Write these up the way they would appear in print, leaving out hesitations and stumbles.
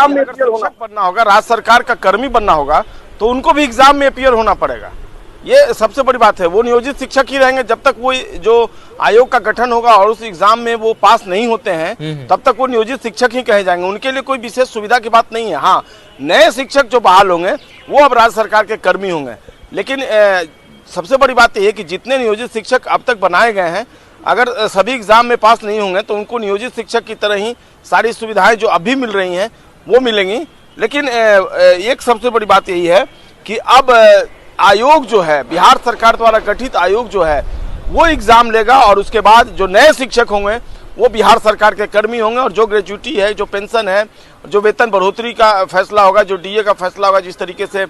अगर शिक्षक बनना होगा, राज्य सरकार का कर्मी बनना होगा, तो उनको भी एग्जाम में अपीयर होना पड़ेगा। ये सबसे बड़ी बात है। वो नियोजित शिक्षक ही रहेंगे जब तक वो जो आयोग का गठन होगा और उस एग्जाम में वो पास नहीं होते हैं, तब तक वो नियोजित शिक्षक ही कहे जाएंगे। उनके लिए कोई विशेष सुविधा की बात नहीं है। हाँ, नए शिक्षक जो बहाल होंगे वो अब राज्य सरकार के कर्मी होंगे। लेकिन सबसे बड़ी बात यह है कि जितने नियोजित शिक्षक अब तक बनाए गए हैं, अगर सभी एग्जाम में पास नहीं होंगे तो उनको नियोजित शिक्षक की तरह ही सारी सुविधाएं जो अभी मिल रही हैं वो मिलेंगी। लेकिन एक सबसे बड़ी बात यही है कि अब आयोग जो है, बिहार सरकार द्वारा गठित आयोग जो है, वो एग्जाम लेगा और उसके बाद जो नए शिक्षक होंगे वो बिहार सरकार के कर्मी होंगे। और जो ग्रेजुटी है, जो पेंशन है, जो वेतन बढ़ोतरी का फैसला होगा, जो डीए का फैसला होगा, जिस तरीके से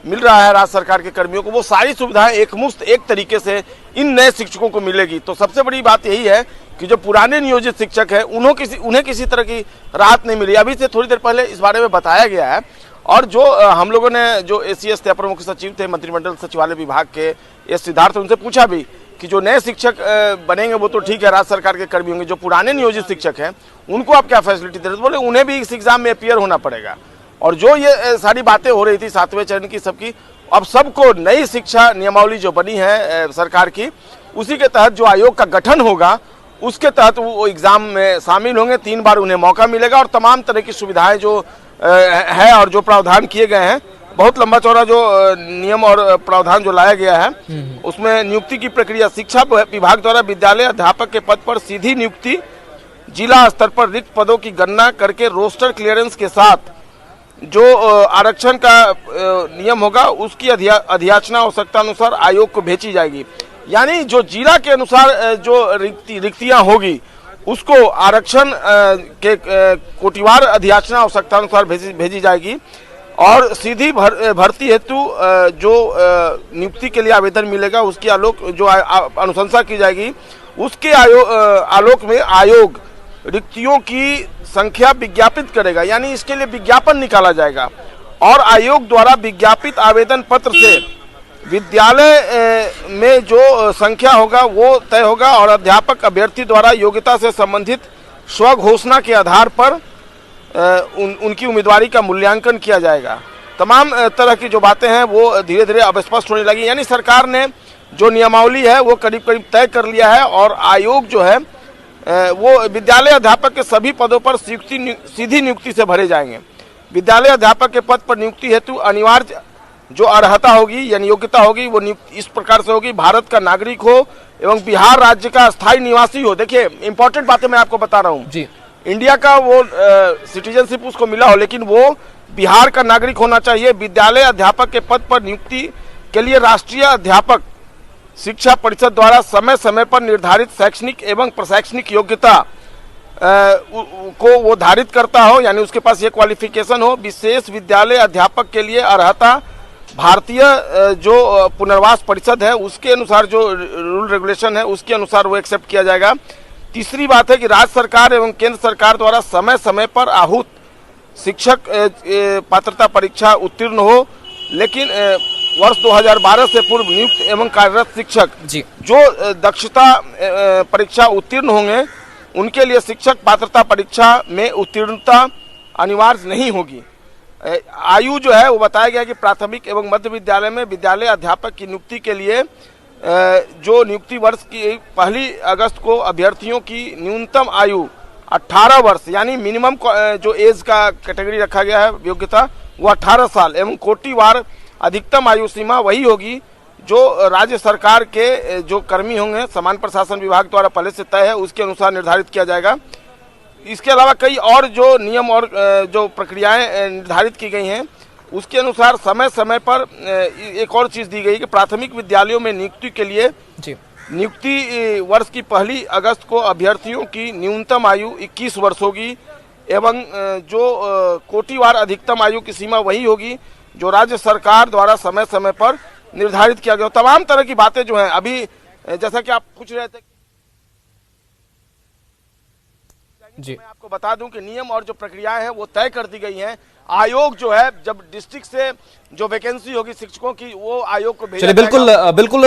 मिल रहा है राज्य सरकार के कर्मियों को, वो सारी सुविधाएं एकमुश्त एक तरीके से इन नए शिक्षकों को मिलेगी। तो सबसे बड़ी बात यही है कि जो पुराने नियोजित शिक्षक है उन्हें किसी तरह की राहत नहीं मिली। अभी से थोड़ी देर पहले इस बारे में बताया गया है। और जो हम लोगों ने जो एसीएस थे, अपर मुख्य सचिव थे मंत्रिमंडल सचिवालय विभाग के, एस सिद्धार्थ, उनसे पूछा भी कि जो नए शिक्षक बनेंगे वो तो ठीक है, राज्य सरकार के कर्मी होंगे, जो पुराने नियोजित शिक्षक हैं उनको आप क्या फैसिलिटी दे रहे हैं? बोले उन्हें भी इस एग्जाम में अपीयर होना पड़ेगा। और जो ये सारी बातें हो रही थी 7वें चरण की सबकी, अब सबको नई शिक्षा नियमावली जो बनी है सरकार की, उसी के तहत जो आयोग का गठन होगा उसके तहत वो एग्जाम में शामिल होंगे। 3 बार उन्हें मौका मिलेगा और तमाम तरह की सुविधाएं जो है और जो प्रावधान किए गए हैं, बहुत लंबा चौड़ा जो नियम और प्रावधान जो लाया गया है, उसमें नियुक्ति की प्रक्रिया शिक्षा विभाग द्वारा विद्यालय अध्यापक के पद पर सीधी नियुक्ति, जिला स्तर पर रिक्त पदों की गणना करके रोस्टर क्लियरेंस के साथ जो आरक्षण का नियम होगा उसकी अधियाचना आवश्यकता अनुसार आयोग को भेजी जाएगी। यानी जो जिला के अनुसार जो रिक्तियां होगी उसको आरक्षण के कोटिवार अधियाचना आवश्यकता अनुसार भेजी जाएगी। और सीधी भर्ती हेतु जो नियुक्ति के लिए आवेदन मिलेगा उसकी अनुशंसा की जाएगी। उसके आलोक में आयोग रिक्तियों की संख्या विज्ञापित करेगा, यानी इसके लिए विज्ञापन निकाला जाएगा और आयोग द्वारा विज्ञापित आवेदन पत्र से विद्यालय में जो संख्या होगा वो तय होगा और अध्यापक अभ्यर्थी द्वारा योग्यता से संबंधित स्वघोषणा के आधार पर उनकी उम्मीदवारी का मूल्यांकन किया जाएगा। तमाम तरह की जो बातें हैं वो धीरे धीरे अब स्पष्ट होने लगी। यानी सरकार ने जो नियमावली है वो करीब करीब तय कर लिया है और आयोग जो है वो विद्यालय अध्यापक के सभी पदों पर सीधी नियुक्ति से भरे जाएंगे। विद्यालय अध्यापक के पद पर नियुक्ति हेतु अनिवार्य जो अर्हता होगी यानी योग्यता होगी वो इस प्रकार से होगी: भारत का नागरिक हो एवं बिहार राज्य का स्थायी निवासी हो। देखिए, इंपॉर्टेंट बातें मैं आपको बता रहा हूँ। इंडिया का वो सिटीजनशिप उसको मिला हो, लेकिन वो बिहार का नागरिक होना चाहिए। विद्यालय अध्यापक के पद पर नियुक्ति के लिए राष्ट्रीय अध्यापक शिक्षा परिषद द्वारा समय समय पर निर्धारित शैक्षणिक एवं प्रशैक्षणिक योग्यता को वो धारित करता हो, यानी उसके पास ये क्वालिफिकेशन हो। विशेष विद्यालय अध्यापक के लिए अर्हता भारतीय जो पुनर्वास परिषद है उसके अनुसार जो रूल रेगुलेशन है उसके अनुसार वो एक्सेप्ट किया जाएगा। तीसरी बात है कि राज्य सरकार एवं केंद्र सरकार द्वारा समय समय पर आहूत शिक्षक पात्रता परीक्षा उत्तीर्ण हो, लेकिन वर्ष 2012 से पूर्व नियुक्त एवं कार्यरत शिक्षक जो दक्षता परीक्षा उत्तीर्ण होंगे उनके लिए शिक्षक पात्रता परीक्षा में उत्तीर्णता अनिवार्य नहीं होगी। आयु जो है वो बताया गया कि प्राथमिक एवं मध्य विद्यालय में विद्यालय अध्यापक की नियुक्ति के लिए जो नियुक्ति वर्ष की 1 अगस्त को अभ्यर्थियों की न्यूनतम आयु 18 वर्ष यानी मिनिमम जो एज का कैटेगरी रखा गया है योग्यता वो 18 साल एवं कोटिवार अधिकतम आयु सीमा वही होगी जो राज्य सरकार के जो कर्मी होंगे सामान्य प्रशासन विभाग द्वारा पहले से तय है उसके अनुसार निर्धारित किया जाएगा। इसके अलावा कई और जो नियम और जो प्रक्रियाएं निर्धारित की गई हैं उसके अनुसार समय समय पर एक और चीज़ दी गई कि प्राथमिक विद्यालयों में नियुक्ति के लिए नियुक्ति वर्ष की 1 अगस्त को अभ्यर्थियों की न्यूनतम आयु 21 वर्ष होगी एवं जो कोटिवार अधिकतम आयु की सीमा वही होगी जो राज्य सरकार द्वारा समय समय पर निर्धारित किया गया। तमाम तरह की बातें जो हैं अभी जैसा कि आप पूछ रहे थे मैं आपको बता दूं कि नियम और जो प्रक्रियाएं हैं वो तय कर दी गई हैं। आयोग जो है जब डिस्ट्रिक्ट से जो वैकेंसी होगी शिक्षकों की वो आयोग को भेजा जाएगा। बिल्कुल बिल्कुल